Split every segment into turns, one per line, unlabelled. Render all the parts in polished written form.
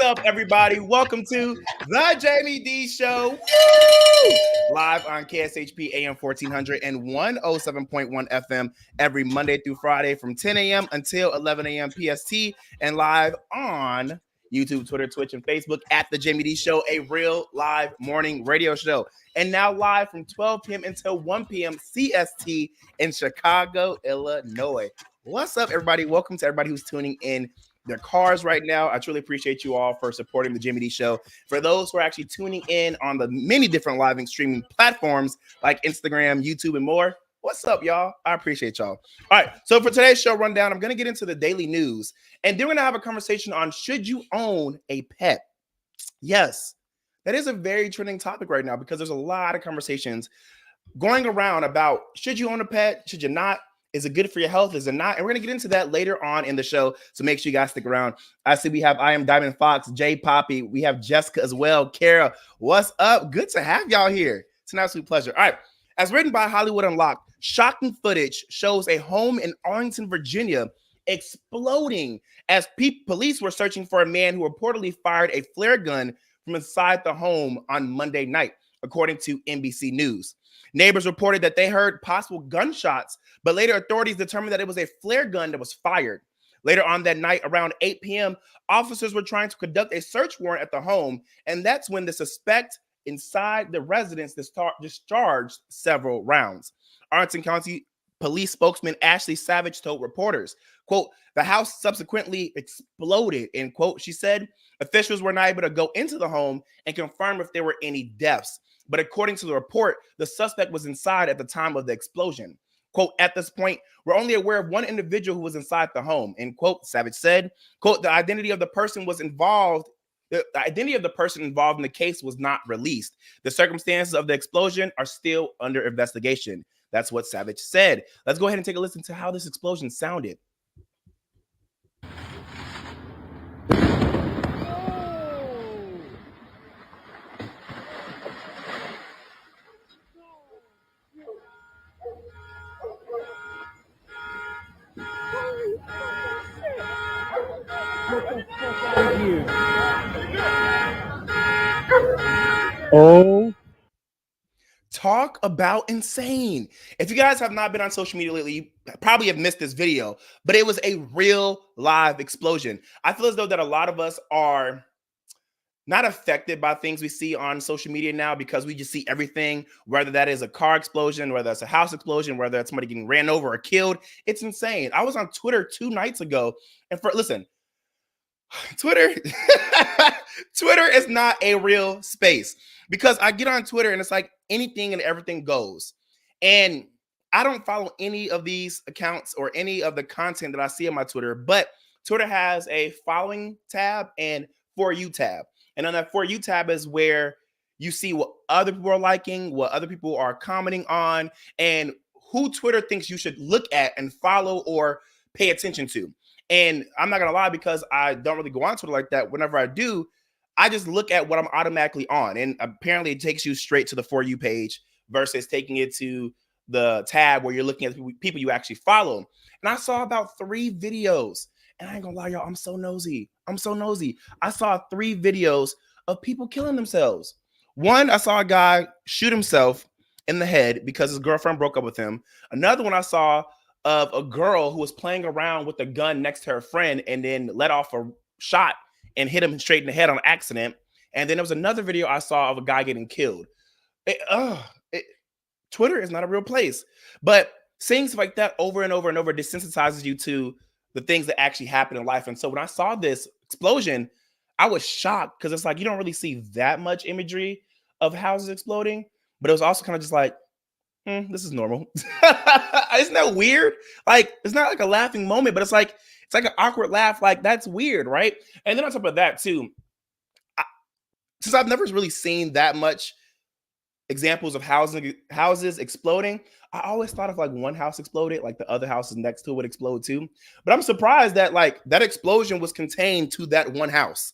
up, everybody? Welcome to the Jaime Dee Show. Woo! Live on KSHP AM 1400 and 107.1 FM every Monday through Friday from 10 a.m. until 11 a.m. PST, and live on YouTube, Twitter, Twitch, and Facebook at the Jaime Dee Show, a real live morning radio show. And now live from 12 p.m. until 1 p.m. CST in Chicago, Illinois. What's up, everybody? Welcome to everybody who's tuning in their cars right now. I truly appreciate you all for supporting the Jaime Dee Show. For those who are actually tuning in on the many different live and streaming platforms like Instagram, YouTube, and more, what's up, y'all? I appreciate y'all. All right, so for today's show rundown, I'm going to get into the daily news, and then we're going to have a conversation on should you own a pet? Yes, that is a very trending topic right now because there's a lot of conversations going around about should you own a pet, should you not? Is it good for your health? Is it not? And we're going to get into that later on in the show. So make sure you guys stick around. I see we have I Am Diamond Fox, Jay Poppy. We have Jessica as well. Kara, what's up? Good to have y'all here. It's an absolute pleasure. All right. As written by Hollywood Unlocked, shocking footage shows a home in Arlington, Virginia exploding as police were searching for a man who reportedly fired a flare gun from inside the home on Monday night, according to NBC News. Neighbors reported that they heard possible gunshots, but later authorities determined that it was a flare gun that was fired. Later on that night, around 8 p.m., officers were trying to conduct a search warrant at the home, and that's when the suspect inside the residence discharged several rounds. Arlington County Police spokesman Ashley Savage told reporters, quote, "The house subsequently exploded," end quote. She said officials were not able to go into the home and confirm if there were any deaths. But according to the report, the suspect was inside at the time of the explosion. Quote, "At this point, we're only aware of one individual who was inside the home," end quote. Savage said, quote, The identity of the person involved in the case was not released. The circumstances of the explosion are still under investigation. That's what Savage said. Let's go ahead and take a listen to how this explosion sounded.
Oh,
Talk about insane. If you guys have not been on social media lately, you probably have missed this video, but it was a real live explosion. I feel as though that a lot of us are not affected by things we see on social media now because we just see everything, whether that is a car explosion, whether it's a house explosion, whether it's somebody getting ran over or killed. It's insane. I was on Twitter 2 nights ago, and listen, Twitter is not a real space because I get on Twitter and it's like anything and everything goes. And I don't follow any of these accounts or any of the content that I see on my Twitter, but Twitter has a following tab and For You tab. And on that For You tab is where you see what other people are liking, what other people are commenting on, and who Twitter thinks you should look at and follow or pay attention to. And I'm not going to lie, because I don't really go on Twitter like that. Whenever I do, I just look at what I'm automatically on. And apparently it takes you straight to the For You page versus taking it to the tab where you're looking at people you actually follow. And I saw about 3 videos. And I ain't going to lie, y'all, I'm so nosy. I saw 3 videos of people killing themselves. One, I saw a guy shoot himself in the head because his girlfriend broke up with him. Another one I saw of a girl who was playing around with a gun next to her friend and then let off a shot and hit him straight in the head on accident. And then there was another video I saw of a guy getting killed. Twitter is not a real place. But seeing stuff like that over and over and over desensitizes you to the things that actually happen in life. And so when I saw this explosion, I was shocked because it's like you don't really see that much imagery of houses exploding. But it was also kind of just like, this is normal. Isn't that weird? Like, it's not like a laughing moment, but it's like an awkward laugh. Like, that's weird, right? And then on top of that, too, since I've never really seen that much examples of houses exploding, I always thought if like one house exploded, like the other houses next to it would explode too. But I'm surprised that like that explosion was contained to that one house.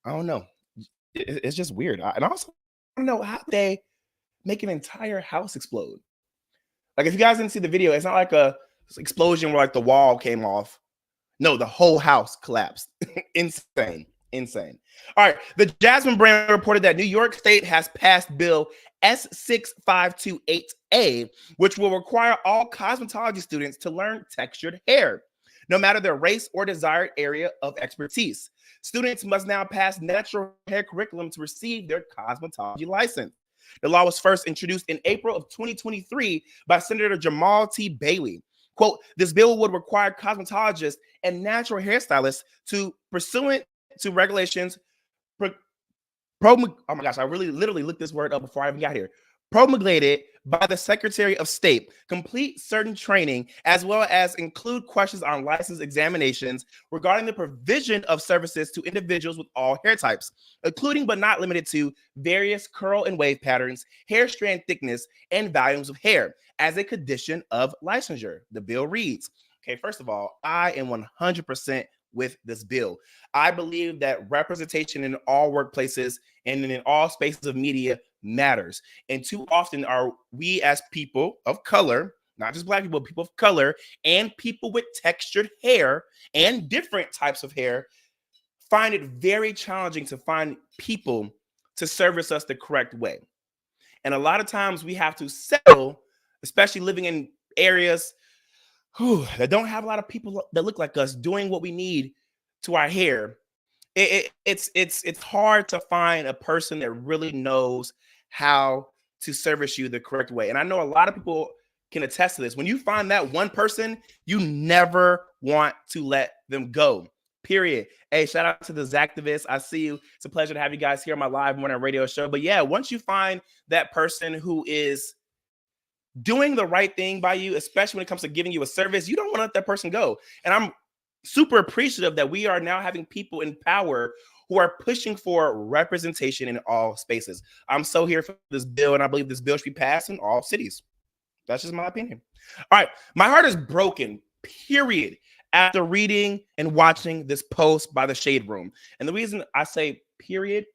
I don't know. It's just weird. And also, I don't know how they make an entire house explode. Like, if you guys didn't see the video, it's not like a explosion where like the wall came off. No, the whole house collapsed. Insane. Insane. All right. The Jasmine brand reported that New York State has passed Bill S6528A, which will require all cosmetology students to learn textured hair, no matter their race or desired area of expertise. Students must now pass natural hair curriculum to receive their cosmetology license. The law was first introduced in April of 2023 by Senator Jamal T. Bailey. Quote, this bill would require cosmetologists and natural hairstylists to, pursuant to regulations, oh my gosh, I really literally looked this word up before I even got here. Promulgated by the Secretary of State, complete certain training, as well as include questions on license examinations regarding the provision of services to individuals with all hair types, including but not limited to various curl and wave patterns, hair strand thickness, and volumes of hair as a condition of licensure. The bill reads, okay, first of all, I am 100% with this bill. I believe that representation in all workplaces and in all spaces of media matters. And too often are we as people of color, not just Black people, people of color, and people with textured hair and different types of hair, find it very challenging to find people to service us the correct way. And a lot of times we have to settle, especially living in areas that don't have a lot of people that look like us doing what we need to our hair. It's hard to find a person that really knows how to service you the correct way. And I know a lot of people can attest to this. When you find that one person, you never want to let them go. Period. Hey, shout out to the Zactivists. I see you. It's a pleasure to have you guys here on my live morning radio show. But yeah, once you find that person who is doing the right thing by you, especially when it comes to giving you a service, you don't want to let that person go. And I'm super appreciative that we are now having people in power who are pushing for representation in all spaces. I'm so here for this bill, and I believe this bill should be passed in all cities. That's just my opinion. All right. My heart is broken, period, after reading and watching this post by the Shade Room. And the reason I say period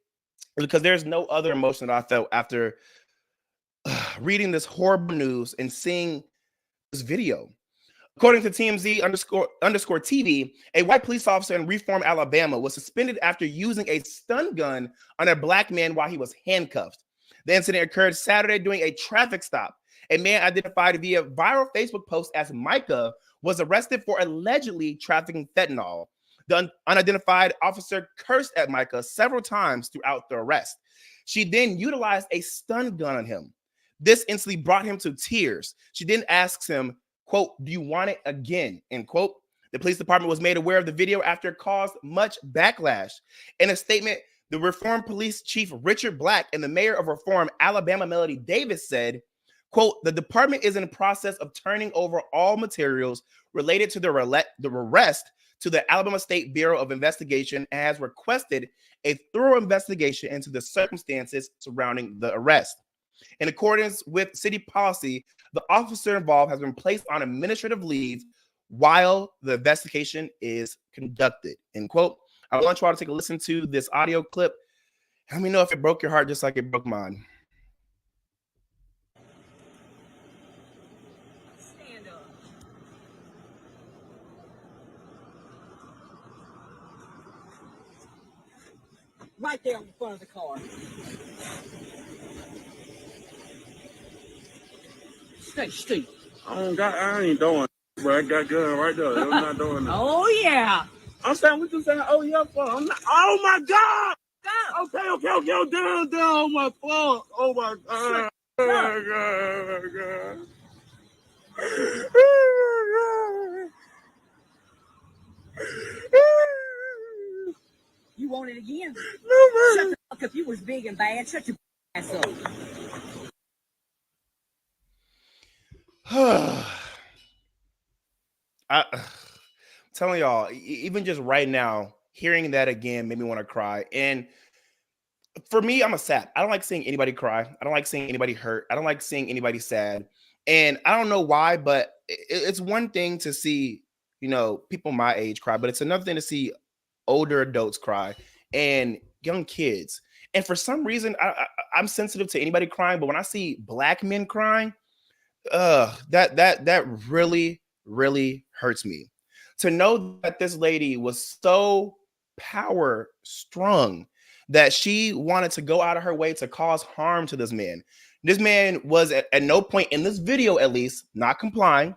is because there's no other emotion that I felt after reading this horrible news and seeing this video. According to TMZ underscore TV, a white police officer in Reform, Alabama was suspended after using a stun gun on a Black man while he was handcuffed. The incident occurred Saturday during a traffic stop. A man identified via viral Facebook post as Micah was arrested for allegedly trafficking fentanyl. The unidentified officer cursed at Micah several times throughout the arrest. She then utilized a stun gun on him. This instantly brought him to tears. She then asks him, quote, do you want it again? End quote. The police department was made aware of the video after it caused much backlash. In a statement, the Reform Police Chief Richard Black and the mayor of Reform, Alabama Melody Davis said, quote, the department is in the process of turning over all materials related to the arrest to the Alabama State Bureau of Investigation and has requested a thorough investigation into the circumstances surrounding the arrest. In accordance with city policy, the officer involved has been placed on administrative leave while the investigation is conducted. End quote. I want you all to take a listen to this audio clip. Let me know if it broke your heart just like it broke mine.
Stand up. Right there in front of the car. Stay still.
I ain't doing it, bro. I got gun right there. I'm not doing that.
Oh, yeah.
I'm saying, we just saying, oh, yeah, fuck. I'm not, oh, my God.
Go.
Okay, down, oh, my fuck. Oh, my God. Oh, my God.
You want it again?
No,
Shut
man.
the fuck up. You was big and bad. Shut your ass up.
I'm telling y'all, even just right now, hearing that again made me want to cry. And for me, I'm a sap. I don't like seeing anybody cry. I don't like seeing anybody hurt. I don't like seeing anybody sad. And I don't know why, but it's one thing to see, people my age cry, but it's another thing to see older adults cry and young kids. And for some reason, I'm sensitive to anybody crying, but when I see Black men crying, that really, really hurts me. To know that this lady was so power strung that she wanted to go out of her way to cause harm to this man. This man was at no point in this video, at least, not complying.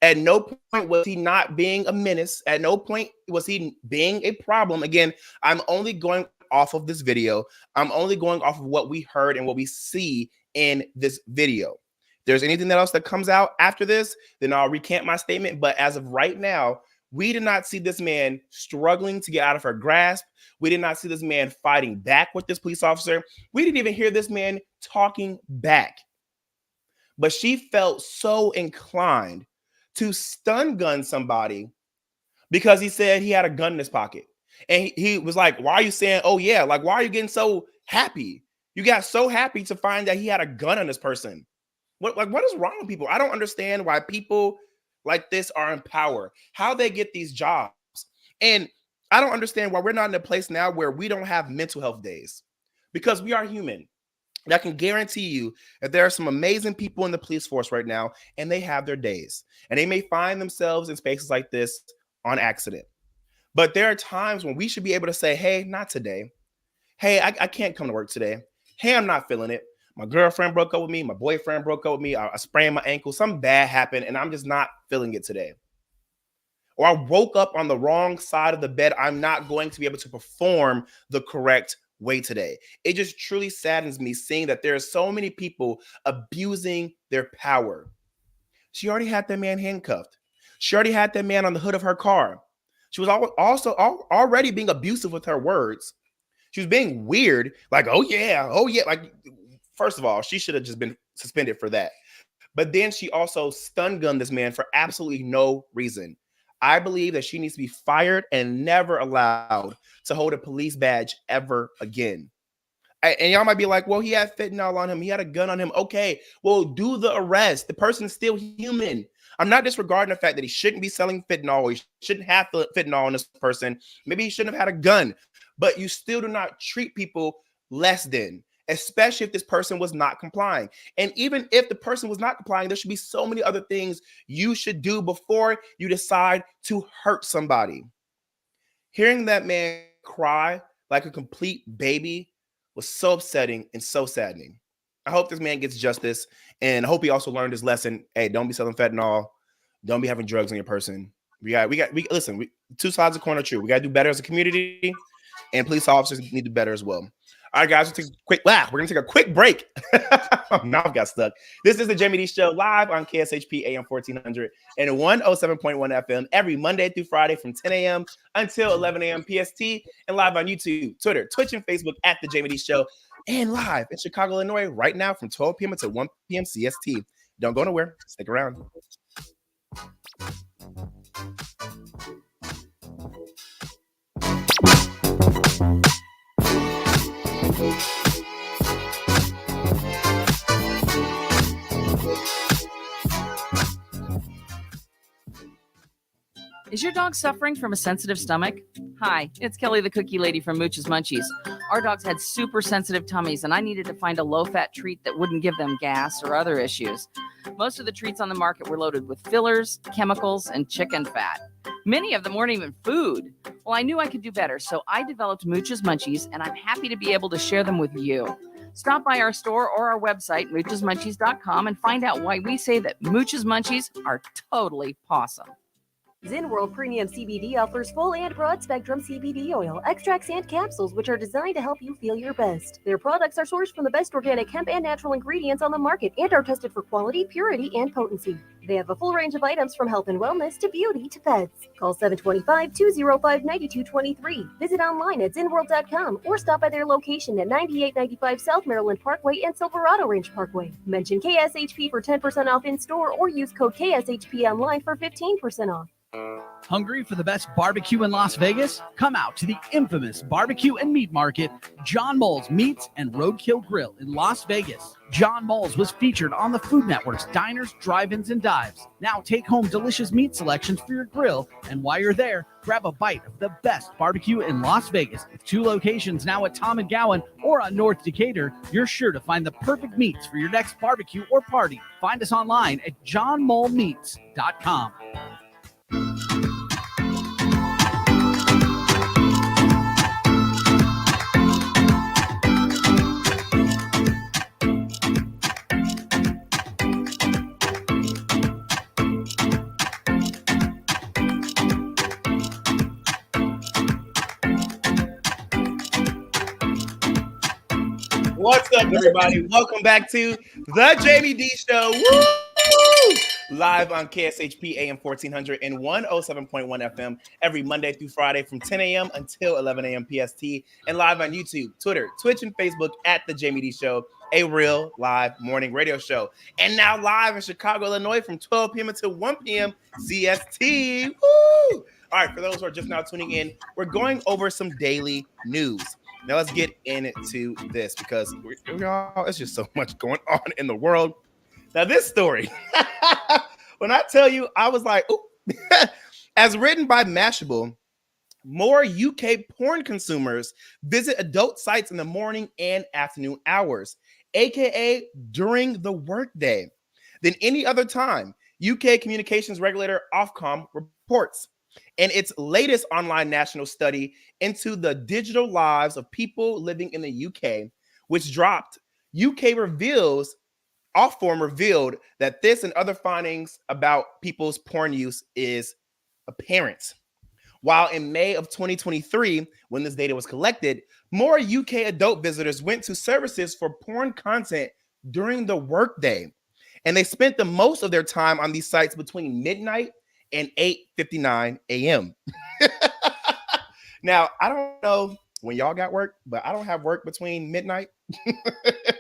At no point was he not being a menace. At no point was he being a problem. Again, I'm only going off of this video. I'm only going off of what we heard and what we see in this video. If there's anything else that comes out after this, then I'll recant my statement. But as of right now, we did not see this man struggling to get out of her grasp. We did not see this man fighting back with this police officer. We didn't even hear this man talking back. But she felt so inclined to stun gun somebody because he said he had a gun in his pocket. And he was like, why are you saying, oh yeah, like, why are you getting so happy? You got so happy to find that he had a gun on this person. What is wrong with people? I don't understand why people like this are in power, how they get these jobs. And I don't understand why we're not in a place now where we don't have mental health days, because we are human. And I can guarantee you that there are some amazing people in the police force right now, and they have their days, and they may find themselves in spaces like this on accident. But there are times when we should be able to say, hey, not today. Hey, I can't come to work today. Hey, I'm not feeling it. My girlfriend broke up with me. My boyfriend broke up with me. I sprained my ankle. Something bad happened, and I'm just not feeling it today. Or I woke up on the wrong side of the bed. I'm not going to be able to perform the correct way today. It just truly saddens me seeing that there are so many people abusing their power. She already had that man handcuffed. She already had that man on the hood of her car. She was also already being abusive with her words. She was being weird, like, oh yeah. Like, first of all, she should have just been suspended for that. But then she also stun gunned this man for absolutely no reason. I believe that she needs to be fired and never allowed to hold a police badge ever again. And y'all might be like, well, he had fentanyl on him. He had a gun on him. Okay, well, do the arrest. The person is still human. I'm not disregarding the fact that he shouldn't be selling fentanyl, or he shouldn't have fentanyl on this person. Maybe he shouldn't have had a gun. But you still do not treat people less than, especially if this person was not complying. And even if the person was not complying, there should be so many other things you should do before you decide to hurt somebody. Hearing that man cry like a complete baby was so upsetting and so saddening. I hope this man gets justice, and I hope he also learned his lesson. Hey, don't be selling fentanyl. Don't be having drugs on your person. Listen, two sides of the coin are true. We got to do better as a community, and police officers need to do better as well. All right, guys, we're going to take a quick break. Now I've got stuck. This is the Jaime Dee Show, live on KSHP AM 1400 and 107.1 FM every Monday through Friday from 10 a.m. until 11 a.m. PST, and live on YouTube, Twitter, Twitch, and Facebook at the Jaime Dee Show, and live in Chicago, Illinois right now from 12 p.m. until 1 p.m. CST. Don't go nowhere. Stick around.
Is your dog suffering from a sensitive stomach? Hi, it's Kelly the Cookie Lady from Mooch's Munchies. Our dogs had super sensitive tummies, and I needed to find a low-fat treat that wouldn't give them gas or other issues. Most of the treats on the market were loaded with fillers, chemicals, and chicken fat. Many of them weren't even food. Well, I knew I could do better, so I developed Mooch's Munchies, and I'm happy to be able to share them with you. Stop by our store or our website, moochesmunchies.com, and find out why we say that Mooch's Munchies are totally pawsome.
Zen World Premium CBD offers full and broad spectrum CBD oil, extracts, and capsules, which are designed to help you feel your best. Their products are sourced from the best organic hemp and natural ingredients on the market and are tested for quality, purity, and potency. They have a full range of items from health and wellness to beauty to pets. Call 725-205-9223. Visit online at zenworld.com or stop by their location at 9895 South Maryland Parkway and Silverado Range Parkway. Mention KSHP for 10% off in store or use code KSHP online for 15% off.
Hungry for the best barbecue in Las Vegas? Come out to the infamous barbecue and meat market, John Mole's Meats and Roadkill Grill in Las Vegas. John Mole's was featured on the Food Network's Diners, Drive-Ins, and Dives. Now take home delicious meat selections for your grill, and while you're there, grab a bite of the best barbecue in Las Vegas. With 2 locations now at Tom and Gowan or on North Decatur, you're sure to find the perfect meats for your next barbecue or party. Find us online at johnmolemeats.com.
What's up, everybody? Welcome back to the Jaime Dee Show. Woo! Live on KSHP AM 1400 and 107.1 FM every Monday through Friday from 10 a.m. until 11 a.m. PST, and live on YouTube, Twitter, Twitch, and Facebook at the Jaime Dee Show, a real live morning radio show. And now live in Chicago, Illinois from 12 p.m. until 1 p.m. CST. Woo! All right, for those who are just now tuning in, we're going over some daily news. Now let's get into this because it's just so much going on in the world. Now this story, when I tell you, I was like, ooh. As written by Mashable, more UK porn consumers visit adult sites in the morning and afternoon hours, aka during the workday, than any other time, UK communications regulator Ofcom reports. In its latest online national study into the digital lives of people living in the UK, which dropped, Ofcom revealed that this and other findings about people's porn use is apparent. While in May of 2023, when this data was collected, more UK adult visitors went to services for porn content during the workday, and they spent the most of their time on these sites between midnight and 8:59 a.m. Now, I don't know when y'all got work, but I don't have work between midnight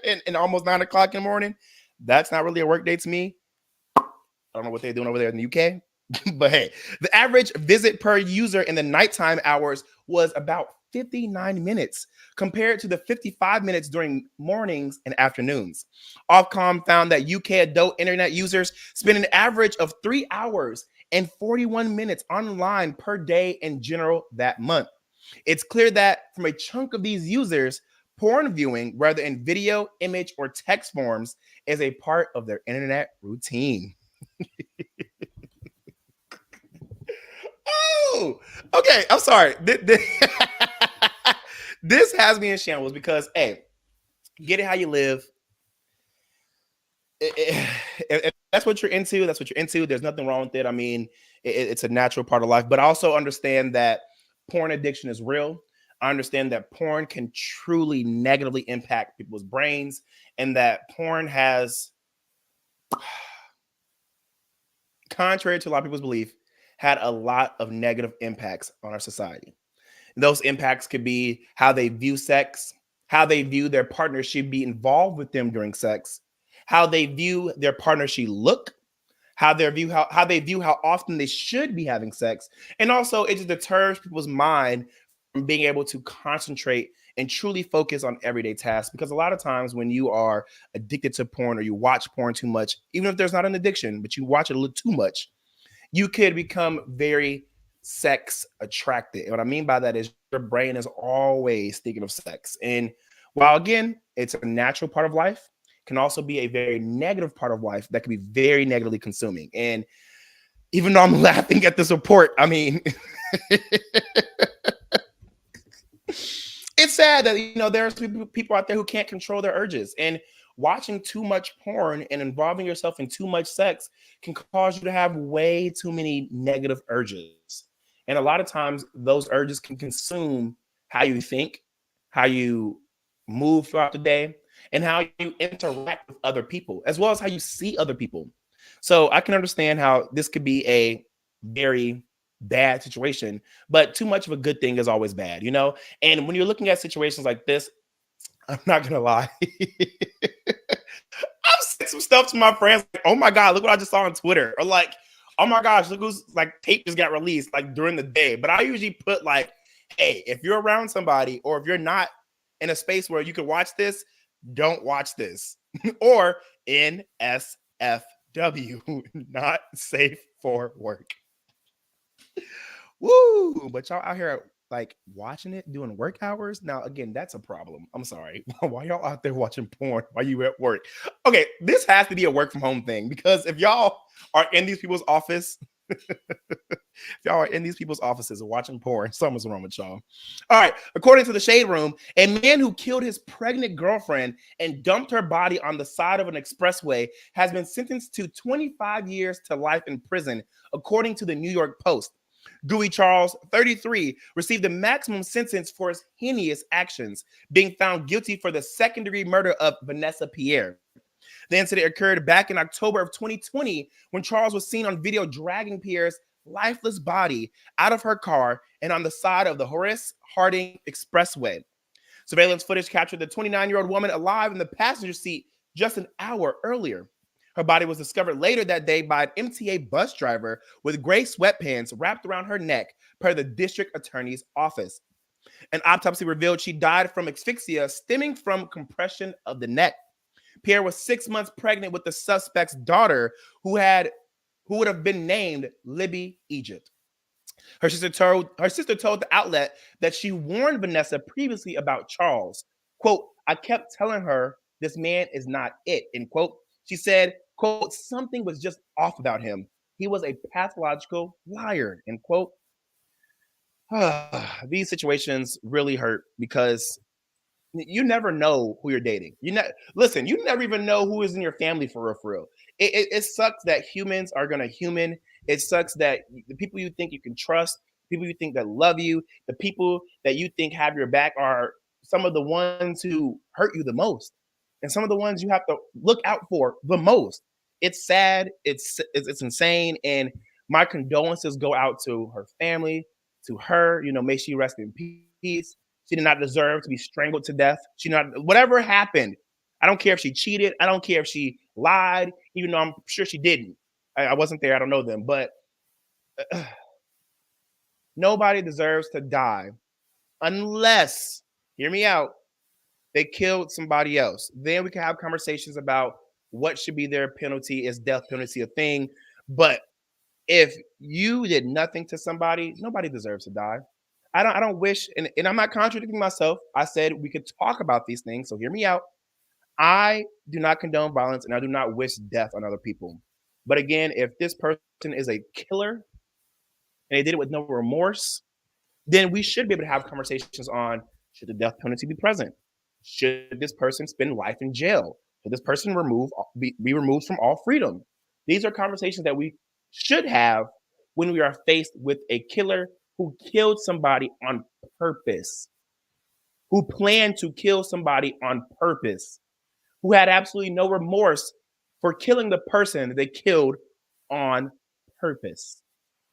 and almost 9 o'clock in the morning. That's not really a work day to me. I don't know what they're doing over there in the UK. But hey, the average visit per user in the nighttime hours was about 59 minutes compared to the 55 minutes during mornings and afternoons. Ofcom found that UK adult internet users spend an average of 3 hours and 41 minutes online per day in general that month. It's clear that from a chunk of these users, porn viewing, whether in video, image, or text forms, is a part of their internet routine. Oh, okay. I'm sorry. This has me in shambles because, hey, get it how you live. If that's what you're into, that's what you're into. There's nothing wrong with it. I mean, it's a natural part of life, but also understand that porn addiction is real. I understand that porn can truly negatively impact people's brains, and that porn has, contrary to a lot of people's belief, had a lot of negative impacts on our society. And those impacts could be how they view sex, how they view their partner should be involved with them during sex, how they view their partner should look, how they view how often they should be having sex, and also it just deters people's mind from being able to concentrate and truly focus on everyday tasks. Because a lot of times when you are addicted to porn or you watch porn too much, even if there's not an addiction, but you watch it a little too much, you could become very sex attracted. And what I mean by that is your brain is always thinking of sex. And while again, it's a natural part of life, can also be a very negative part of life that can be very negatively consuming. And even though I'm laughing at this report, I mean, it's sad that, there's people out there who can't control their urges, and watching too much porn and involving yourself in too much sex can cause you to have way too many negative urges. And a lot of times those urges can consume how you think, how you move throughout the day, and how you interact with other people, as well as how you see other people. So I can understand how this could be a very bad situation, but too much of a good thing is always bad, And when you're looking at situations like this, I'm not gonna lie. I've said some stuff to my friends like, oh my God, look what I just saw on Twitter. Or like, oh my gosh, look who's tape just got released during the day. But I usually put hey, if you're around somebody or if you're not in a space where you can watch this, don't watch this. Or NSFW, not safe for work. Woo! But y'all out here watching it, doing work hours. Now, again, that's a problem. I'm sorry. Why y'all out there watching porn while you at work? Okay, this has to be a work from home thing, because if y'all are in these people's office, if y'all are in these people's offices and watching porn, something's wrong with y'all. All right, according to the Shade Room, a man who killed his pregnant girlfriend and dumped her body on the side of an expressway has been sentenced to 25 years to life in prison, according to the New York Post. Dewey Charles, 33, received the maximum sentence for his heinous actions, being found guilty for the second-degree murder of Vanessa Pierre. The incident occurred back in October of 2020 when Charles was seen on video dragging Pierre's lifeless body out of her car and on the side of the Horace Harding Expressway. Surveillance footage captured the 29-year-old woman alive in the passenger seat just an hour earlier. Her body was discovered later that day by an MTA bus driver with gray sweatpants wrapped around her neck, per the district attorney's office. An autopsy revealed she died from asphyxia stemming from compression of the neck. Pierre was 6 months pregnant with the suspect's daughter, who would have been named Libby Egypt. Her sister told the outlet that she warned Vanessa previously about Charles. Quote, "I kept telling her this man is not it," end quote. She said, quote, "Something was just off about him. He was a pathological liar," end quote. These situations really hurt because you never know who you're dating. You never even know who is in your family for real, for real. It sucks that humans are gonna human. It sucks that the people you think you can trust, people you think that love you, the people that you think have your back are some of the ones who hurt you the most, and some of the ones you have to look out for the most. It's sad. It's insane, and my condolences go out to her family, to her. May she rest in peace. She did not deserve to be strangled to death. Whatever happened. I don't care if she cheated. I don't care if she lied, even though I'm sure she didn't. I wasn't there. I don't know them. But nobody deserves to die unless, hear me out, they killed somebody else. Then we can have conversations about what should be their penalty. Is death penalty a thing? But if you did nothing to somebody, nobody deserves to die. I don't wish, and I'm not contradicting myself. I said we could talk about these things, so hear me out. I do not condone violence, and I do not wish death on other people. But again, if this person is a killer and they did it with no remorse, then we should be able to have conversations on, should the death penalty be present? Should this person spend life in jail? Should this person be removed from all freedom? These are conversations that we should have when we are faced with a killer who killed somebody on purpose, who planned to kill somebody on purpose, who had absolutely no remorse for killing the person that they killed on purpose.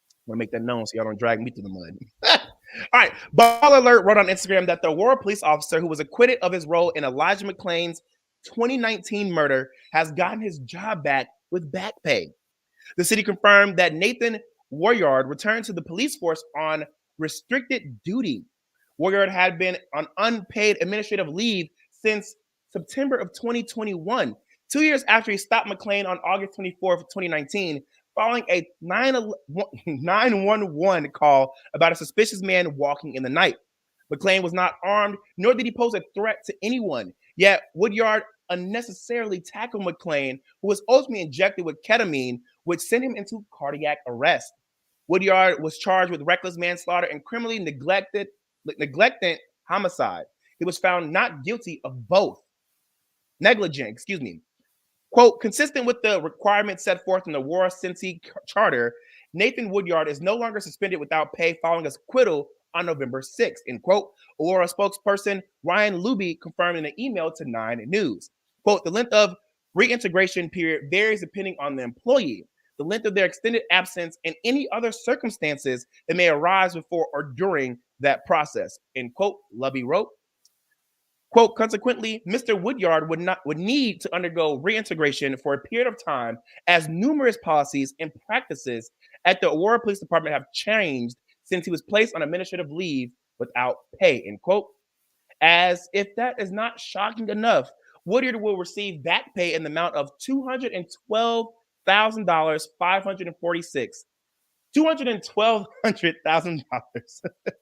I want to make that known so y'all don't drag me through the mud. All right. Ball Alert wrote on Instagram that the Aurora police officer who was acquitted of his role in Elijah McClain's 2019 murder has gotten his job back with back pay. The city confirmed that Nathan Waryard returned to the police force on restricted duty. Waryard had been on unpaid administrative leave since September of 2021, 2 years after he stopped McClain on August 24th, 2019, following a 911 call about a suspicious man walking in the night. McClain was not armed, nor did he pose a threat to anyone. Yet Woodyard unnecessarily tackled McClain, who was ultimately injected with ketamine, which sent him into cardiac arrest. Woodyard was charged with reckless manslaughter and criminally neglected homicide. He was found not guilty of both. Negligent, excuse me. Quote, consistent with the requirements set forth in the Aurora Cincy Charter, Nathan Woodyard is no longer suspended without pay following his acquittal on November 6th, end quote. Aurora spokesperson Ryan Luby confirmed in an email to 9 News. Quote, the length of reintegration period varies depending on the employee, the length of their extended absence, and any other circumstances that may arise before or during that process, end quote, Luby wrote. Quote, consequently, Mr. Woodyard would need to undergo reintegration for a period of time as numerous policies and practices at the Aurora Police Department have changed since he was placed on administrative leave without pay, end quote. As if that is not shocking enough, Woodyard will receive back pay in the amount of $212,000, $212,000.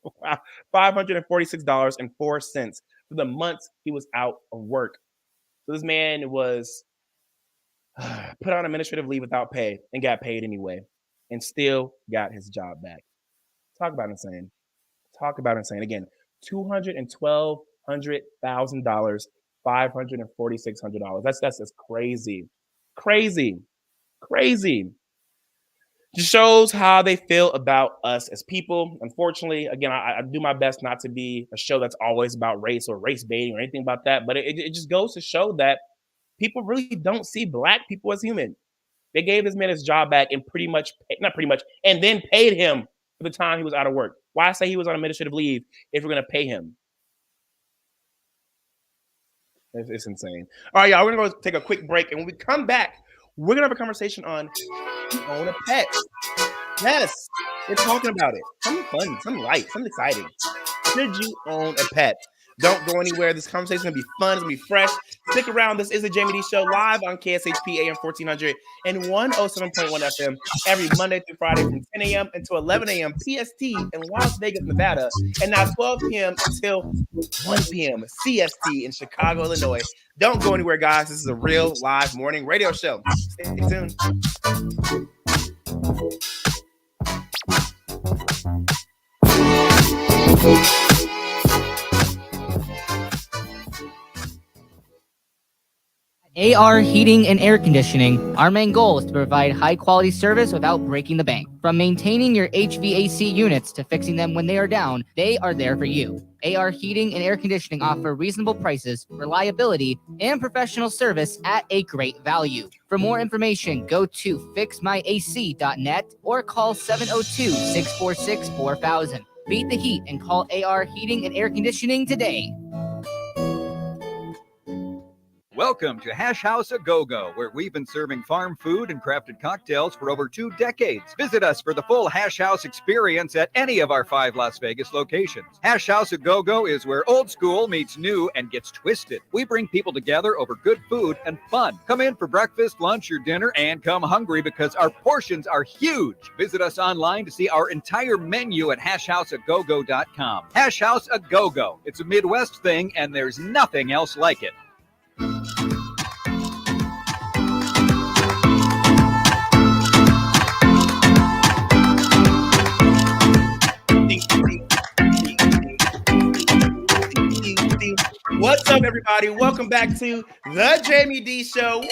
Wow, $546.04 for the months he was out of work. So this man was put on administrative leave without pay and got paid anyway, and still got his job back. Talk about insane. Again, $212,000, $546. That's crazy. just shows how they feel about us as people. Unfortunately, again, I do my best not to be a show that's always about race or race baiting or anything about that, but it just goes to show that people really don't see black people as human. They gave this man his job back and not pretty much, and then paid him for the time he was out of work. Why say he was on administrative leave if we're going to pay him? It's insane. All right, y'all, we're going to go take a quick break. And when we come back, we're going to have a conversation on you own a pet. Yes, we're talking about it. Something fun, something light, something exciting. Should you own a pet? Don't go anywhere. This conversation is going to be fun. It's going to be fresh. Stick around. This is the Jaime Dee Show live on KSHP AM 1400 and 107.1 FM every Monday through Friday from 10 a.m. until 11 a.m. PST in Las Vegas, Nevada, and now 12 p.m. until 1 p.m. CST in Chicago, Illinois. Don't go anywhere, guys. This is a real live morning radio show. Stay tuned.
AR Heating and Air Conditioning, our main goal is to provide high-quality service without breaking the bank. From maintaining your HVAC units to fixing them when they are down, they are there for you. AR Heating and Air Conditioning offer reasonable prices, reliability, and professional service at a great value. For more information, go to fixmyac.net or call 702-646-4000. Beat the heat and call AR Heating and Air Conditioning today.
Welcome to Hash House A Go-Go, where we've been serving farm food and crafted cocktails for over 2 decades. Visit us for the full Hash House experience at any of our 5 Las Vegas locations. Hash House A Go-Go is where old school meets new and gets twisted. We bring people together over good food and fun. Come in for breakfast, lunch, or dinner, and come hungry because our portions are huge. Visit us online to see our entire menu at hashhouseagogo.com. Hash House A Go-Go. It's a Midwest thing, and there's nothing else like it.
What's up, everybody? Welcome back to the Jaime Dee Show. Woo!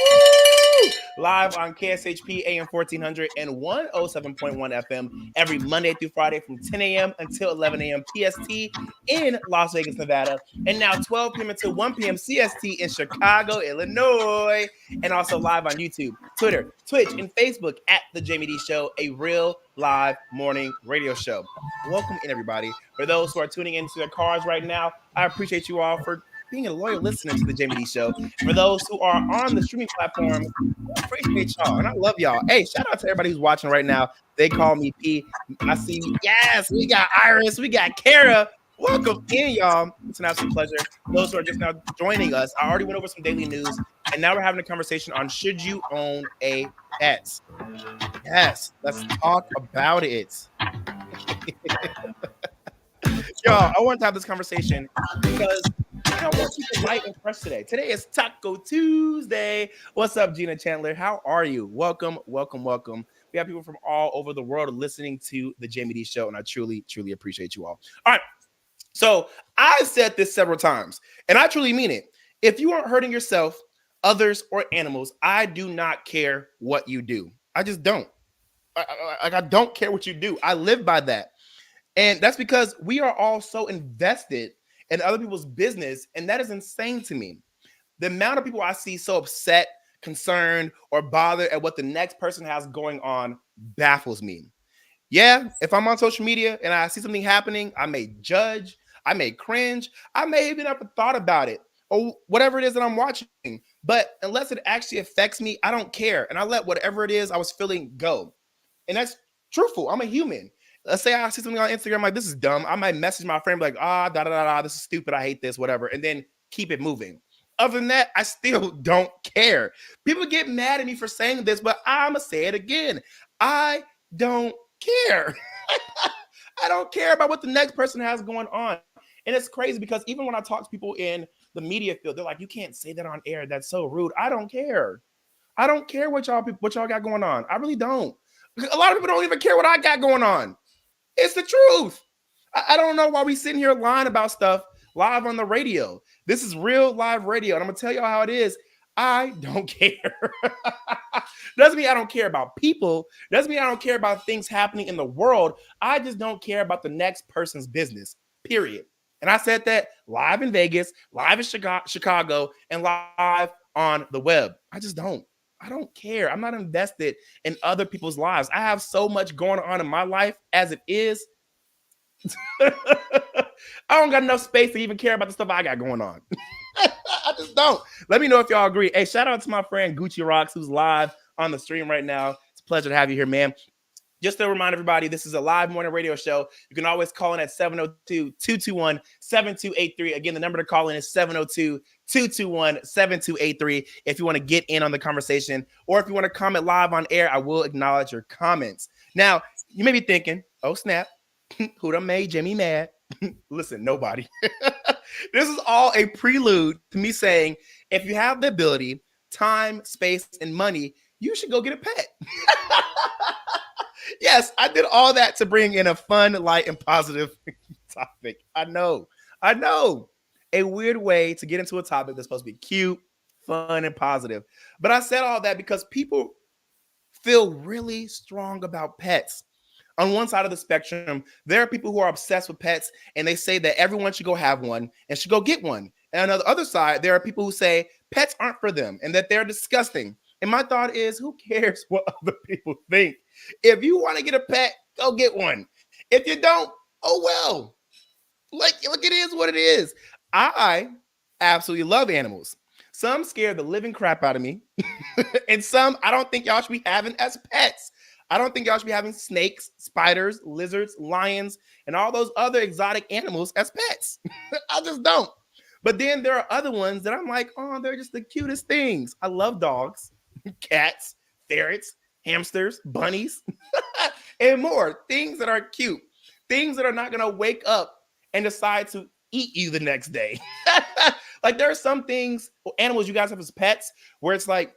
Live on KSHP AM 1400 and 107.1 FM every Monday through Friday from 10 a.m. until 11 a.m. PST in Las Vegas, Nevada, and now 12 p.m. until 1 p.m. CST in Chicago, Illinois, and also live on YouTube, Twitter, Twitch, and Facebook at the Jaime Dee Show, a real live morning radio show. Welcome in, everybody. For those who are tuning into their cars right now, I appreciate you all for being a loyal listener to the Jaime Dee Show. For those who are on the streaming platform, I appreciate y'all, and I love y'all. Hey, shout out to everybody who's watching right now. They call me P. I see, yes, we got Iris, we got Kara. Welcome in, y'all. It's an absolute pleasure. Those who are just now joining us, I already went over some daily news, and now we're having a conversation on should you own a pet? Yes, let's talk about it. Y'all, I want to have this conversation because I want to keep it light and fresh today. Today is Taco Tuesday. What's up, Gina Chandler? How are you? Welcome, welcome, welcome. We have people from all over the world listening to the Jaime Dee Show, and I truly, truly appreciate you all. All right. So I've said this several times, and I truly mean it. If you aren't hurting yourself, others, or animals, I do not care what you do. I just don't. I don't care what you do. I live by that. And that's because we are all so invested in other people's business, and that is insane to me. The amount of people I see so upset, concerned, or bothered at what the next person has going on baffles me. Yeah, if I'm on social media and I see something happening, I may judge, I may cringe, I may even have thought about it, or whatever it is that I'm watching. But unless it actually affects me, I don't care. And I let whatever it is I was feeling go. And that's truthful. I'm a human. Let's say I see something on Instagram like, this is dumb. I might message my friend like, this is stupid. I hate this, whatever. And then keep it moving. Other than that, I still don't care. People get mad at me for saying this, but I'm going to say it again. I don't care. I don't care about what the next person has going on. And it's crazy because even when I talk to people in the media field, they're like, you can't say that on air. That's so rude. I don't care. I don't care what y'all got going on. I really don't. A lot of people don't even care what I got going on. It's the truth. I don't know why we sitting here lying about stuff live on the radio. This is real live radio. And I'm going to tell y'all how it is. I don't care. Doesn't mean I don't care about people. Doesn't mean I don't care about things happening in the world. I just don't care about the next person's business, period. And I said that live in Vegas, live in Chicago, and live on the web. I just don't. I don't care. I'm not invested in other people's lives. I have so much going on in my life as it is. I don't got enough space to even care about the stuff I got going on. I just don't. Let me know if y'all agree. Hey, shout out to my friend Gucci Rocks, who's live on the stream right now. It's a pleasure to have you here, man. Just to remind everybody, this is a live morning radio show. You can always call in at 702-221-7283. Again, the number to call in is 702-221-7283 if you want to get in on the conversation, or if you want to comment live on air, I will acknowledge your comments. Now, you may be thinking, oh, snap, who done made Jimmy mad? Listen, nobody. This is all a prelude to me saying, if you have the ability, time, space, and money, you should go get a pet. Yes, I did all that to bring in a fun, light, and positive topic. I know. A weird way to get into a topic that's supposed to be cute, fun, and positive. But I said all that because people feel really strong about pets. On one side of the spectrum, there are people who are obsessed with pets, and they say that everyone should go have one and should go get one. And on the other side, there are people who say pets aren't for them and that they're disgusting. And my thought is, who cares what other people think? If you want to get a pet, go get one. If you don't, oh well. Like, look, it is what it is. I absolutely love animals. Some scare the living crap out of me. And some I don't think y'all should be having as pets. I don't think y'all should be having snakes, spiders, lizards, lions, and all those other exotic animals as pets. I just don't. But then there are other ones that I'm like, oh, they're just the cutest things. I love dogs, cats, ferrets, hamsters, bunnies, and more. Things that are cute. Things that are not going to wake up and decide to eat you the next day. Like, there are some things, animals you guys have as pets, where it's like,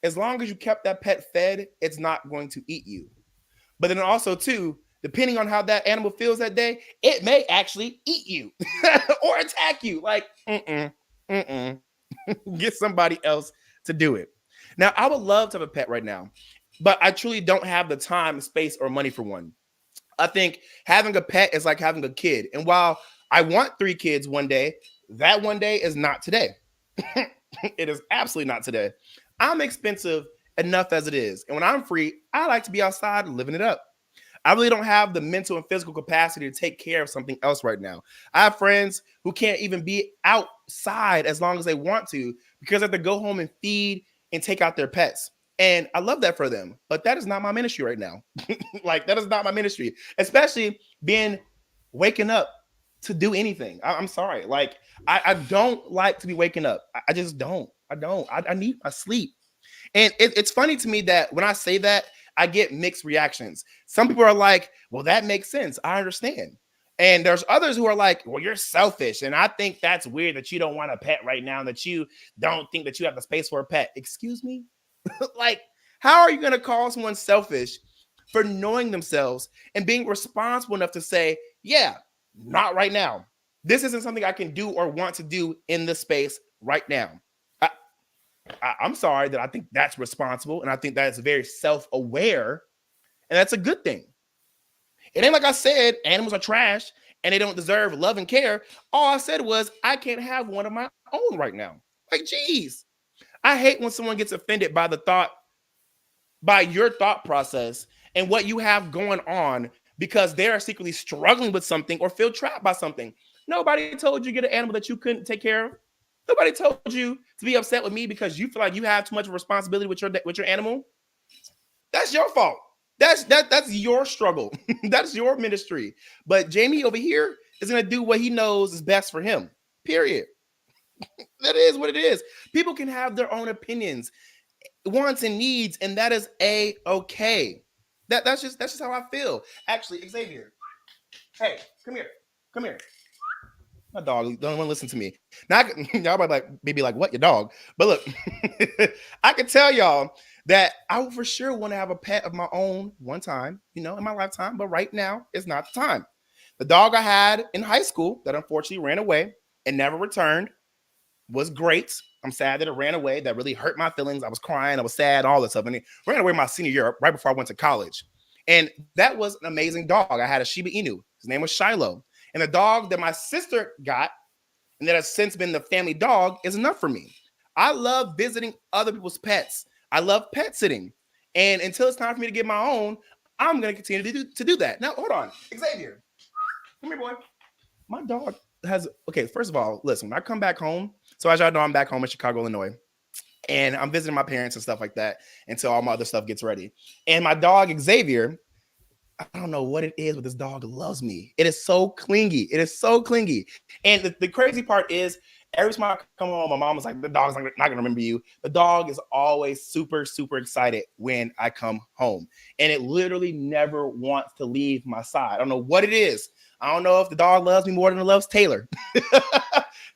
as long as you kept that pet fed, it's not going to eat you. But then also, too, depending on how that animal feels that day, it may actually eat you or attack you. Like, get somebody else to do it. Now, I would love to have a pet right now, but I truly don't have the time, space, or money for one. I think having a pet is like having a kid. And while I want 3 kids one day, that one day is not today. It is absolutely not today. I'm expensive enough as it is. And when I'm free, I like to be outside living it up. I really don't have the mental and physical capacity to take care of something else right now. I have friends who can't even be outside as long as they want to because they have to go home and feed and take out their pets. And I love that for them, but that is not my ministry right now. Like, that is not my ministry, especially waking up to do anything. I'm sorry. Like, I don't like to be waking up. I just don't. I need my sleep. And it's funny to me that when I say that, I get mixed reactions. Some people are like, well, that makes sense. I understand. And there's others who are like, well, you're selfish. And I think that's weird that you don't want a pet right now and that you don't think that you have the space for a pet. Excuse me? Like, how are you going to call someone selfish for knowing themselves and being responsible enough to say, yeah, not right now. This isn't something I can do or want to do in this space right now. I'm sorry that I think that's responsible, and I think that's very self-aware, and that's a good thing. It ain't like I said animals are trash and they don't deserve love and care. All I said was I can't have one of my own right now. Like, geez. I hate when someone gets offended by your thought process and what you have going on because they are secretly struggling with something or feel trapped by something. Nobody told you to get an animal that you couldn't take care of. Nobody told you to be upset with me because you feel like you have too much responsibility with your animal. That's your fault. That's your struggle. That's your ministry. But Jamie over here is going to do what he knows is best for him. Period. That is what it is. People can have their own opinions, wants, and needs, and that is a-okay. That's just how I feel. Actually, Xavier, hey, come here. My dog don't want to listen to me. Now, y'all might be like, what, your dog? But look, I can tell y'all that I will for sure want to have a pet of my own one time, in my lifetime. But right now, it's not the time. The dog I had in high school that unfortunately ran away and never returned was great. I'm sad that it ran away. That really hurt my feelings. I was crying. I was sad, all this stuff. And it ran away my senior year, right before I went to college. And that was an amazing dog. I had a Shiba Inu. His name was Shiloh. And the dog that my sister got, and that has since been the family dog, is enough for me. I love visiting other people's pets. I love pet sitting. And until it's time for me to get my own, I'm going to continue to do that. Now, hold on. Xavier, come here, boy. My dog has, okay, first of all, listen, when I come back home, so as y'all know, I'm back home in Chicago, Illinois. And I'm visiting my parents and stuff like that until all my other stuff gets ready. And my dog, Xavier, I don't know what it is, but this dog loves me. It is so clingy. It is so clingy. And the crazy part is, every time I come home, my mom was like, the dog's not going to remember you. The dog is always super, super excited when I come home. And it literally never wants to leave my side. I don't know what it is. I don't know if the dog loves me more than it loves Taylor.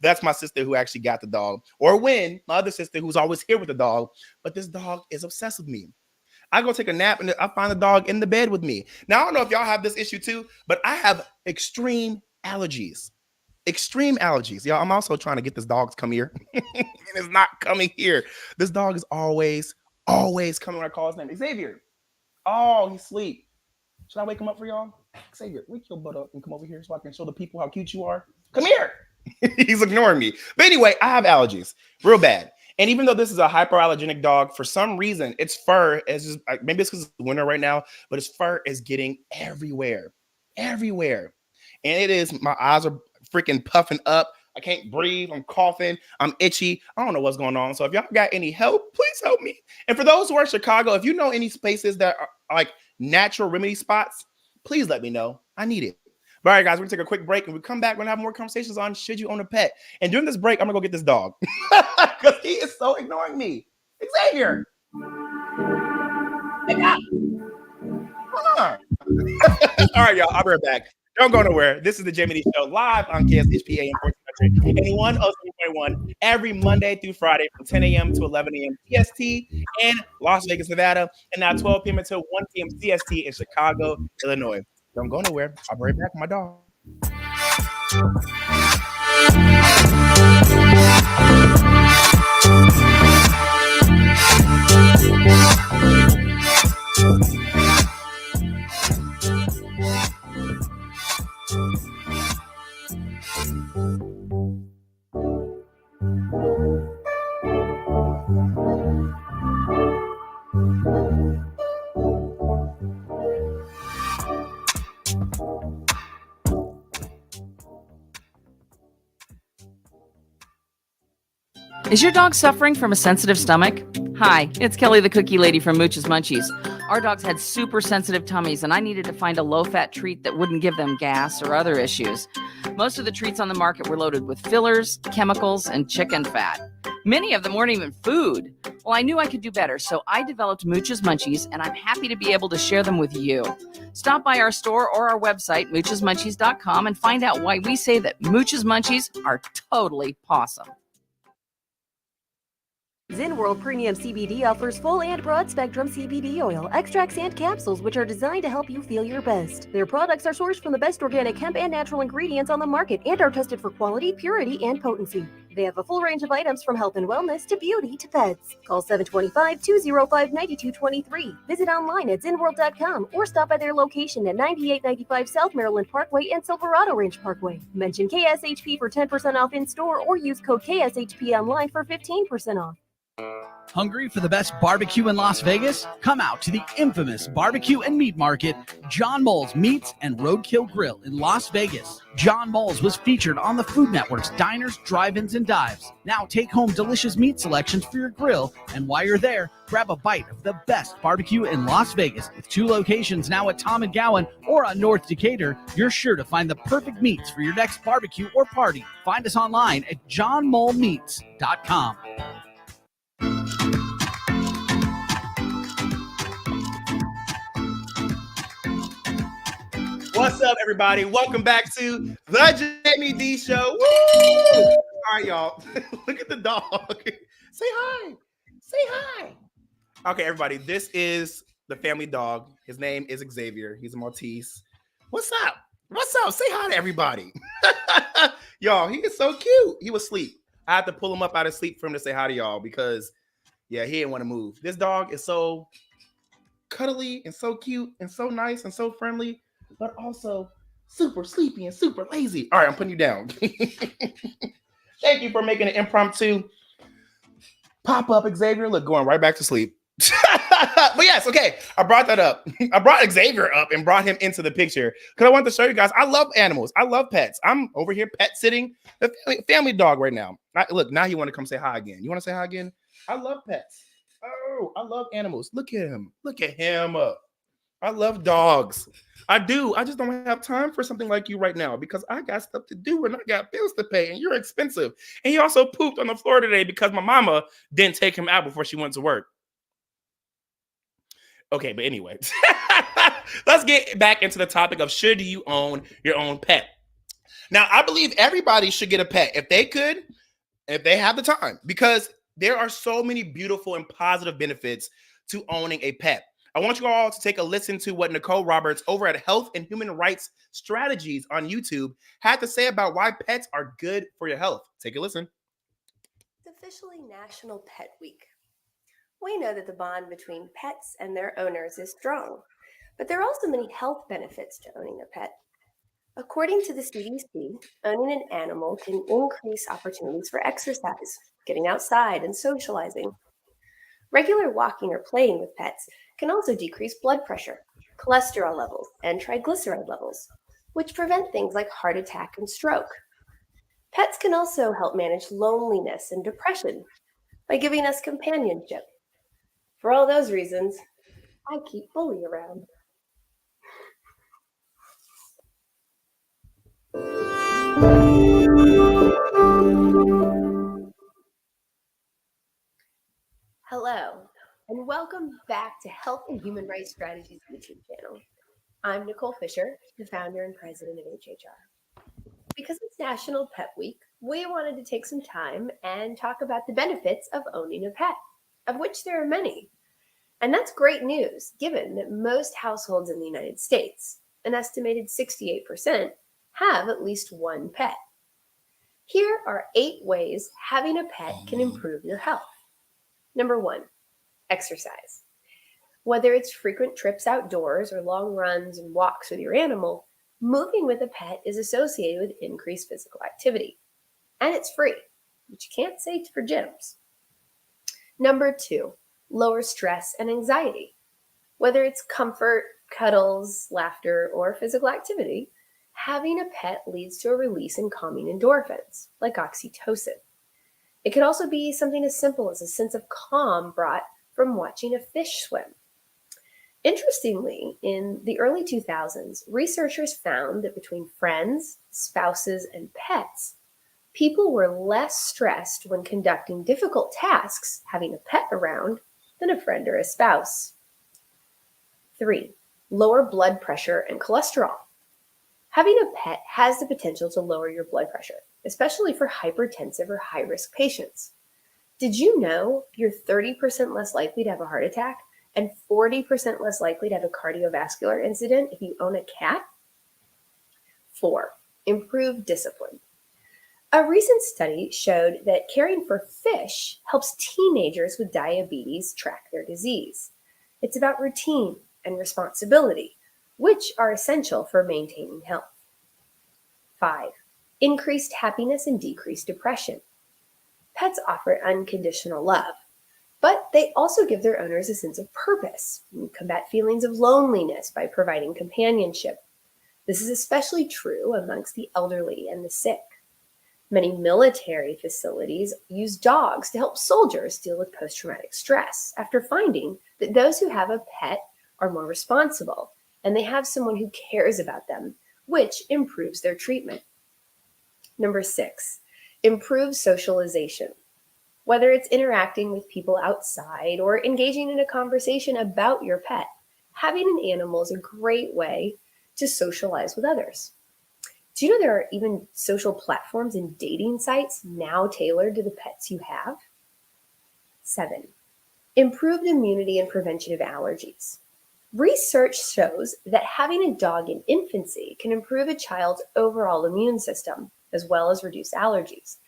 That's my sister who actually got the dog. Or Wynn, my other sister, who's always here with the dog. But this dog is obsessed with me. I go take a nap and I find the dog in the bed with me. Now, I don't know if y'all have this issue too, but I have extreme allergies. Extreme allergies. Y'all, I'm also trying to get this dog to come here. And it's not coming here. This dog is always coming when I call his name. Xavier. Oh, he's asleep. Should I wake him up for y'all? Xavier, wake your butt up and come over here so I can show the people how cute you are. Come here. He's ignoring me. But anyway, I have allergies real bad. And even though this is a hyperallergenic dog, for some reason, its fur is just, maybe it's because it's winter right now, but its fur is getting everywhere. Everywhere. And it is, my eyes are freaking puffing up. I can't breathe. I'm coughing. I'm itchy. I don't know what's going on. So if y'all got any help, please help me. And for those who are in Chicago, if you know any spaces that are like natural remedy spots, please let me know. I need it. All right, guys, we're going to take a quick break. And we come back, we're going to have more conversations on should you own a pet. And during this break, I'm going to go get this dog because he is so ignoring me. Xavier. Hey, come on. All right, y'all, I'll be right back. Don't go nowhere. This is the Jaime Dee Show live on KSHP AM 1400 and 107.1 every Monday through Friday from 10 a.m. to 11 a.m. PST in Las Vegas, Nevada, and now 12 p.m. until 1 p.m. CST in Chicago, Illinois. Don't go nowhere. I'll be right back with my dog.
Is your dog suffering from a sensitive stomach? Hi, it's Kelly the Cookie Lady from Mooch's Munchies. Our dogs had super sensitive tummies, and I needed to find a low-fat treat that wouldn't give them gas or other issues. Most of the treats on the market were loaded with fillers, chemicals, and chicken fat. Many of them weren't even food. Well, I knew I could do better, so I developed Mooch's Munchies, and I'm happy to be able to share them with you. Stop by our store or our website, moochesmunchies.com, and find out why we say that Mooch's Munchies are totally pawsome.
Zen World Premium CBD offers full and broad spectrum CBD oil, extracts, and capsules, which are designed to help you feel your best. Their products are sourced from the best organic hemp and natural ingredients on the market and are tested for quality, purity, and potency. They have a full range of items from health and wellness to beauty to pets. Call 725-205-9223. Visit online at zenworld.com or stop by their location at 9895 South Maryland Parkway and Silverado Range Parkway. Mention KSHP for 10% off in store or use code KSHP online for 15% off.
Hungry for the best barbecue in Las Vegas? Come out to the infamous barbecue and meat market, John Mole's Meats and Roadkill Grill in Las Vegas. John Mole's was featured on the Food Network's Diners, Drive-Ins, and Dives. Now take home delicious meat selections for your grill, and while you're there, grab a bite of the best barbecue in Las Vegas. With 2 locations now at Tom and Gowan or on North Decatur, you're sure to find the perfect meats for your next barbecue or party. Find us online at johnmolemeats.com.
What's up, everybody? Welcome back to the Jaime Dee Show. Woo! All right, y'all. Look at the dog. Say hi. Say hi. Okay, everybody. This is the family dog. His name is Xavier. He's a Maltese. What's up? What's up? Say hi to everybody. Y'all, he is so cute. He was asleep. I had to pull him up out of sleep for him to say hi to y'all because, yeah, he didn't want to move. This dog is so cuddly and so cute and so nice and so friendly, but also super sleepy and super lazy. All right, I'm putting you down. Thank you for making an impromptu pop up, Xavier. Look, going right back to sleep. But yes, okay, I brought that up. I brought Xavier up and brought him into the picture because I wanted to show you guys. I love animals. I love pets. I'm over here pet sitting the family dog right now. Look, now you want to come say hi again. You want to say hi again? I love pets. Oh, I love animals. Look at him. Look at him. I love dogs. I do. I just don't have time for something like you right now because I got stuff to do and I got bills to pay and you're expensive. And he also pooped on the floor today because my mama didn't take him out before she went to work. Okay, but anyway, let's get back into the topic of should you own your own pet? Now, I believe everybody should get a pet if they could, if they have the time, because there are so many beautiful and positive benefits to owning a pet. I want you all to take a listen to what Nicole Roberts over at Health and Human Rights Strategies on YouTube had to say about why pets are good for your health. Take a listen.
It's officially National Pet Week. We know that the bond between pets and their owners is strong, but there are also many health benefits to owning a pet. According to the CDC, owning an animal can increase opportunities for exercise, getting outside, and socializing. Regular walking or playing with pets can also decrease blood pressure, cholesterol levels, and triglyceride levels, which prevent things like heart attack and stroke. Pets can also help manage loneliness and depression by giving us companionship. For all those reasons, I keep Bully around. Hello, and welcome back to Health and Human Rights Strategies YouTube channel. I'm Nicole Fisher, the founder and president of HHR. Because it's National Pet Week, we wanted to take some time and talk about the benefits of owning a pet, of which there are many. And that's great news, given that most households in the United States, an estimated 68%, have at least one pet. Here are 8 ways having a pet can improve your health. Number 1, exercise. Whether it's frequent trips outdoors or long runs and walks with your animal, moving with a pet is associated with increased physical activity. And it's free, which you can't say for gyms. Number 2, lower stress and anxiety. Whether it's comfort, cuddles, laughter, or physical activity, having a pet leads to a release in calming endorphins, like oxytocin. It could also be something as simple as a sense of calm brought from watching a fish swim. Interestingly, in the early 2000s, researchers found that between friends, spouses, and pets, people were less stressed when conducting difficult tasks having a pet around than a friend or a spouse. 3, lower blood pressure and cholesterol. Having a pet has the potential to lower your blood pressure, especially for hypertensive or high-risk patients. Did you know you're 30% less likely to have a heart attack and 40% less likely to have a cardiovascular incident if you own a cat? 4, improve discipline. A recent study showed that caring for fish helps teenagers with diabetes track their disease. It's about routine and responsibility, which are essential for maintaining health. 5, increased happiness and decreased depression. Pets offer unconditional love, but they also give their owners a sense of purpose and combat feelings of loneliness by providing companionship. This is especially true amongst the elderly and the sick. Many military facilities use dogs to help soldiers deal with post-traumatic stress after finding that those who have a pet are more responsible and they have someone who cares about them, which improves their treatment. Number 6, improve socialization. Whether it's interacting with people outside or engaging in a conversation about your pet, having an animal is a great way to socialize with others. Do you know there are even social platforms and dating sites now tailored to the pets you have? 7, improved immunity and prevention of allergies. Research shows that having a dog in infancy can improve a child's overall immune system, as well as reduce allergies.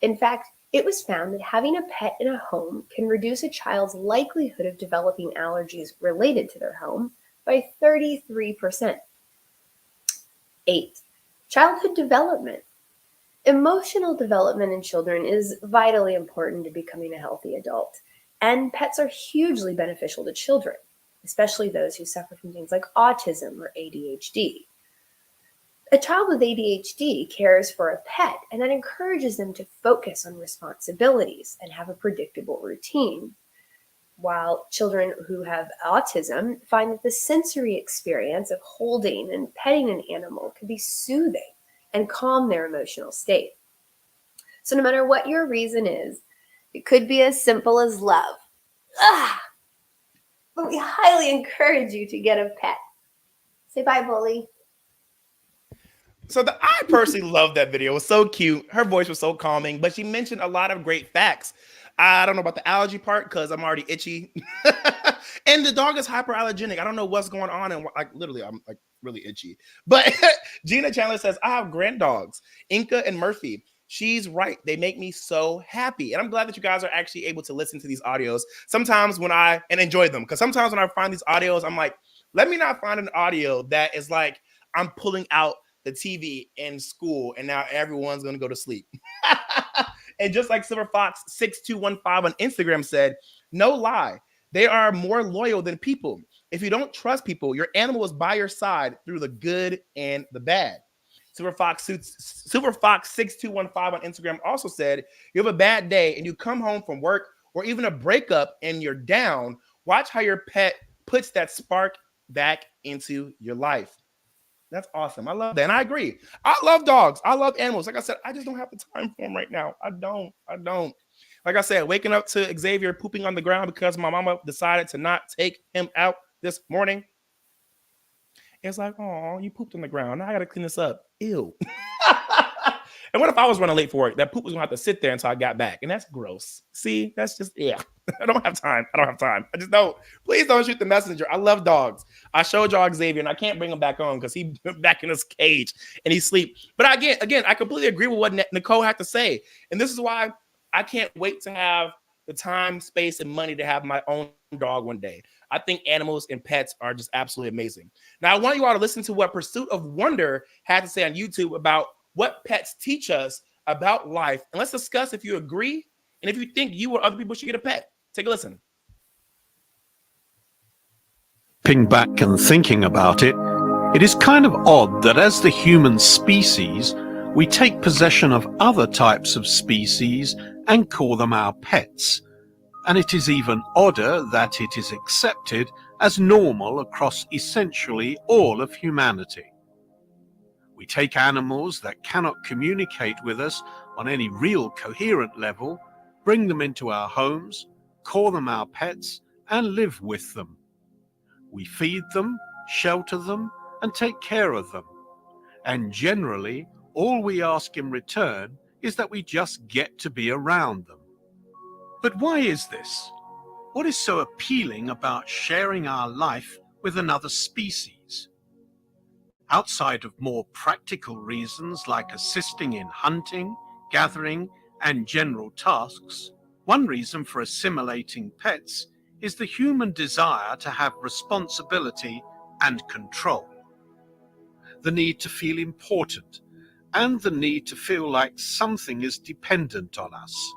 In fact, It was found that having a pet in a home can reduce a child's likelihood of developing allergies related to their home by 33%. 8. Childhood development. Emotional development in children is vitally important to becoming a healthy adult, and pets are hugely beneficial to children, especially those who suffer from things like autism or ADHD. A child with ADHD cares for a pet, and that encourages them to focus on responsibilities and have a predictable routine. While children who have autism find that the sensory experience of holding and petting an animal can be soothing and calm their emotional state. So no matter what your reason is, it could be as simple as love. But we highly encourage you to get a pet. Say bye, Bully.
So I personally love that video. It was so cute. Her voice was so calming, but she mentioned a lot of great facts. I don't know about the allergy part because I'm already itchy. And the dog is hyperallergenic. I don't know what's going on. And like literally, I'm like really itchy. But Gina Chandler says, I have grand dogs, Inca and Murphy. She's right. They make me so happy. And I'm glad that you guys are actually able to listen to these audios sometimes and enjoy them. Because sometimes when I find these audios, I'm like, let me not find an audio that is like, I'm pulling out the TV in school and now everyone's going to go to sleep. And just like Silver Fox 6215 on Instagram said, no lie, they are more loyal than people. If you don't trust people, your animal is by your side through the good and the bad. Silver Fox 6215 on Instagram also said, you have a bad day and you come home from work or even a breakup and you're down, watch how your pet puts that spark back into your life. That's awesome. I love that. And I agree. I love dogs. I love animals. Like I said, I just don't have the time for them right now. I don't. Like I said, waking up to Xavier pooping on the ground because my mama decided to not take him out this morning. It's like, oh, you pooped on the ground. Now I got to clean this up. Ew. And what if I was running late for work? That poop was going to have to sit there until I got back. And that's gross. See, that's just, yeah. I don't have time. I just don't. Please don't shoot the messenger. I love dogs. I showed y'all Xavier, and I can't bring him back on because he's back in his cage and he's asleep. But again, I completely agree with what Nicole had to say. And this is why I can't wait to have the time, space, and money to have my own dog one day. I think animals and pets are just absolutely amazing. Now, I want you all to listen to what Pursuit of Wonder had to say on YouTube about what pets teach us about life. And let's discuss if you agree and if you think you or other people should get a pet. Take a listen.
Looking back and thinking about it, it is kind of odd that as the human species, we take possession of other types of species and call them our pets. And it is even odder that it is accepted as normal across essentially all of humanity. We take animals that cannot communicate with us on any real coherent level, bring them into our homes, call them our pets, and live with them. We feed them, shelter them, and take care of them. And generally, all we ask in return is that we just get to be around them. But why is this? What is so appealing about sharing our life with another species? Outside of more practical reasons like assisting in hunting, gathering, and general tasks, one reason for assimilating pets is the human desire to have responsibility and control. The need to feel important, and the need to feel like something is dependent on us.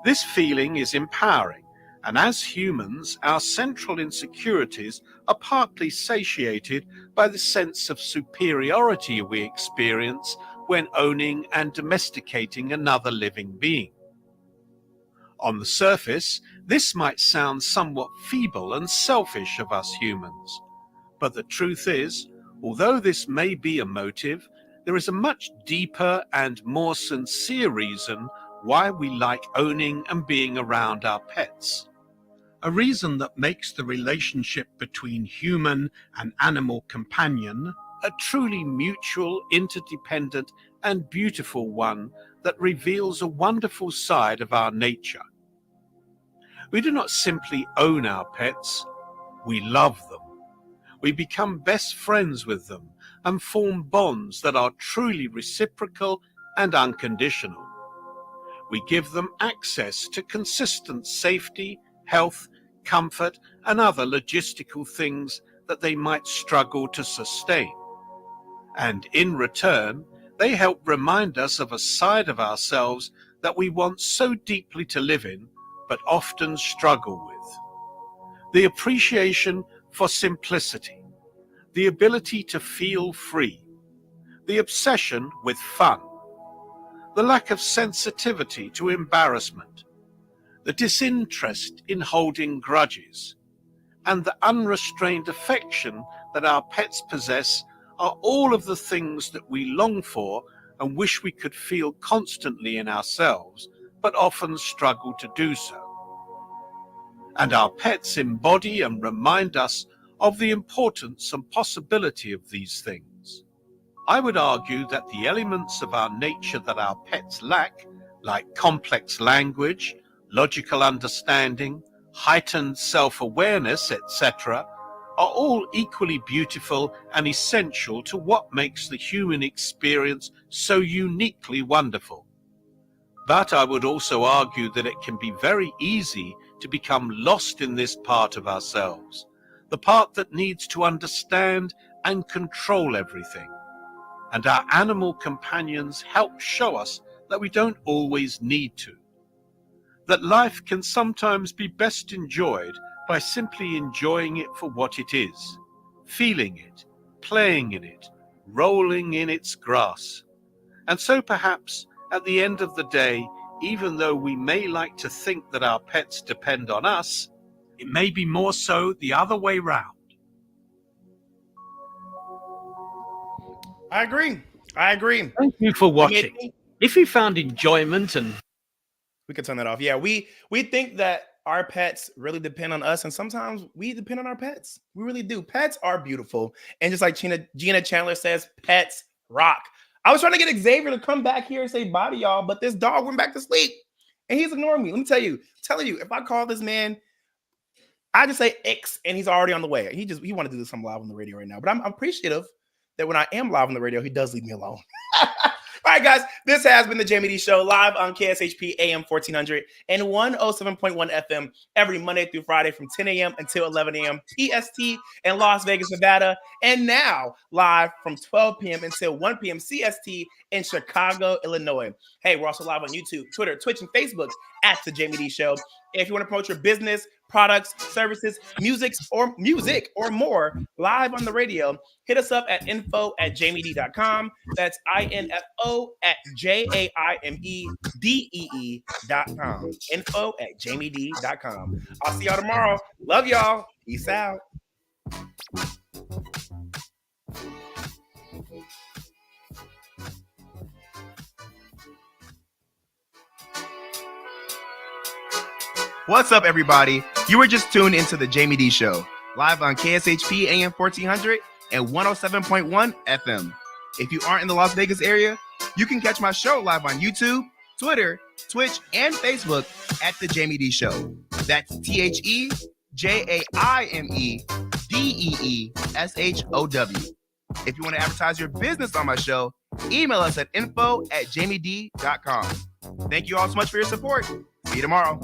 This feeling is empowering, and as humans, our central insecurities are partly satiated by the sense of superiority we experience when owning and domesticating another living being. On the surface, this might sound somewhat feeble and selfish of us humans, but the truth is, although this may be a motive, there is a much deeper and more sincere reason why we like owning and being around our pets. A reason that makes the relationship between human and animal companion a truly mutual, interdependent, and beautiful one that reveals a wonderful side of our nature. We do not simply own our pets, we love them. We become best friends with them and form bonds that are truly reciprocal and unconditional. We give them access to consistent safety, health, comfort, and other logistical things that they might struggle to sustain. And in return, they help remind us of a side of ourselves that we want so deeply to live in, but often struggle with. The appreciation for simplicity, the ability to feel free, the obsession with fun, the lack of sensitivity to embarrassment, the disinterest in holding grudges, and the unrestrained affection that our pets possess are all of the things that we long for and wish we could feel constantly in ourselves, but often struggle to do so. And our pets embody and remind us of the importance and possibility of these things. I would argue that the elements of our nature that our pets lack, like complex language, logical understanding, heightened self-awareness, etc., are all equally beautiful and essential to what makes the human experience so uniquely wonderful. But I would also argue that it can be very easy to become lost in this part of ourselves, the part that needs to understand and control everything. And our animal companions help show us that we don't always need to. That life can sometimes be best enjoyed by simply enjoying it for what it is, feeling it, playing in it, rolling in its grass. And so perhaps at the end of the day, even though we may like to think that our pets depend on us, it may be more so the other way round.
I agree.
Thank you for watching. If you found enjoyment and...
We could turn that off. Yeah, we think that our pets really depend on us, and sometimes we depend on our pets. We really do. Pets are beautiful. And just like Gina Chandler says, pets rock. I was trying to get Xavier to come back here and say bye to y'all, but this dog went back to sleep, and he's ignoring me. Let me tell you, if I call this man, I just say X, and he's already on the way. He want to do some live on the radio right now, but I'm appreciative that when I am live on the radio, he does leave me alone. All right, guys, this has been the Jaime Dee Show, live on KSHP AM 1400 and 107.1 FM every Monday through Friday from 10 a.m. until 11 a.m. PST in Las Vegas, Nevada, and now live from 12 p.m. until 1 p.m. CST in Chicago, Illinois. Hey, we're also live on YouTube, Twitter, Twitch, and Facebook at the Jaime Dee Show. If you want to promote your business, products, services, music or more live on the radio, hit us up at info@jaimedee.com. That's info@jaimedee.com. info@jaimedee.com. I'll see y'all tomorrow. Love y'all. Peace out. What's up, everybody? You were just tuned into the Jaime Dee Show, live on KSHP AM 1400 and 107.1 FM. If you aren't in the Las Vegas area, you can catch my show live on YouTube, Twitter, Twitch, and Facebook at the Jaime Dee Show. That's TheJaimedEeshow. If you want to advertise your business on my show, email us at info@jaimedee.com. Thank you all so much for your support. See you tomorrow.